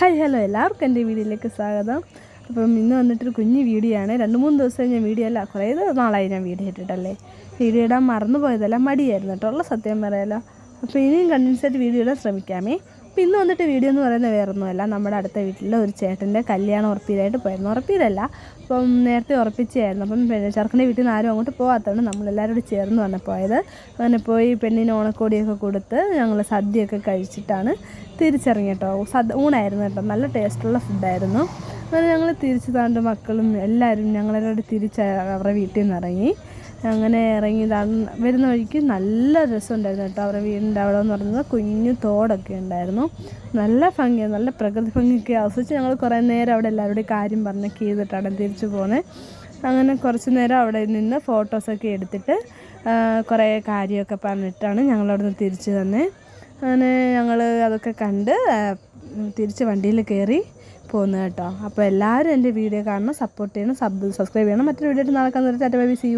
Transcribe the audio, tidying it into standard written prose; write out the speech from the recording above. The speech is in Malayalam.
ഹായ് ഹലോ എല്ലാവർക്കും എൻ്റെ വീഡിയോയിലേക്ക് സ്വാഗതം. അപ്പം ഇന്ന് വന്നിട്ടൊരു കുഞ്ഞ് വീഡിയോ ആണ്. 2-3 ദിവസം ഞാൻ വീഡിയോ അല്ല, കുറേ നാളായി ഞാൻ വീഡിയോ ഇട്ടിട്ടല്ലേ. വീഡിയോ ഇടാൻ മറന്നു പോയതല്ല, മടിയായിരുന്നു കേട്ടോ, ഉള്ള സത്യം പറയാലോ. അപ്പോൾ ഇനിയും കണ്ടിന്യൂസ് ആയിട്ട് വീഡിയോ ഇടാൻ ശ്രമിക്കാമേ. അപ്പോൾ ഇന്ന് വന്നിട്ട് വീഡിയോ എന്ന് പറയുന്നത് വേറൊന്നുമല്ല, നമ്മുടെ അടുത്ത വീട്ടിലെ ഒരു ചേട്ടൻ്റെ കല്യാണം ഉറപ്പിയിലായിട്ട് പോയിരുന്നു. ഉറപ്പിയിലല്ല, അപ്പം നേരത്തെ ഉറപ്പിച്ചായിരുന്നു. അപ്പം ചെറുക്കൻ്റെ വീട്ടിൽ നിന്ന് ആരും അങ്ങോട്ട് പോകാത്തതുകൊണ്ട് നമ്മളെല്ലാവരും കൂടി ചേർന്ന് വന്ന് പോയത്. അങ്ങനെ പോയി പെണ്ണിന് ഓണക്കോടിയൊക്കെ കൊടുത്ത് ഞങ്ങൾ സദ്യയൊക്കെ കഴിച്ചിട്ടാണ് തിരിച്ചിറങ്ങി കേട്ടോ. ഊണായിരുന്നു കേട്ടോ, നല്ല ടേസ്റ്റുള്ള ഫുഡായിരുന്നു. അങ്ങനെ ഞങ്ങൾ തിരിച്ച് താണ്ട് മക്കളും എല്ലാവരും ഞങ്ങളെല്ലാവരും തിരിച്ച് അവരുടെ വീട്ടിൽ നിന്ന് ഇറങ്ങി. അങ്ങനെ ഇറങ്ങി വരുന്ന വഴിക്ക് നല്ല രസമുണ്ടായിരുന്നു കേട്ടോ. അവരുടെ വീടിൻ്റെ അവിടെ എന്ന് പറയുന്നത് കുഞ്ഞു തോടൊക്കെ ഉണ്ടായിരുന്നു. നല്ല ഭംഗിയാണ്, നല്ല പ്രകൃതി ഭംഗിയൊക്കെ ആസ്വദിച്ച് ഞങ്ങൾ കുറേ നേരം അവിടെ എല്ലാവരുടെയും കാര്യം പറഞ്ഞൊക്കെ ചെയ്തിട്ടാണ് തിരിച്ചു പോകുന്നത്. അങ്ങനെ കുറച്ച് നേരം അവിടെ നിന്ന് ഫോട്ടോസൊക്കെ എടുത്തിട്ട് കുറേ കാര്യമൊക്കെ പറഞ്ഞിട്ടാണ് ഞങ്ങളവിടെ നിന്ന് തിരിച്ചു തന്നെ. അങ്ങനെ ഞങ്ങൾ അതൊക്കെ കണ്ട് തിരിച്ച് വണ്ടിയിൽ കയറി പോകുന്നത് കേട്ടോ. അപ്പോൾ എല്ലാവരും എൻ്റെ വീഡിയോ കാണണം, സപ്പോർട്ട് ചെയ്യണം, സബ്സ്ക്രൈബ് ചെയ്യണം. മറ്റൊരു വീഡിയോ ആയിട്ട് നാളെ കാണുന്നത്. Tata bye bye, see U.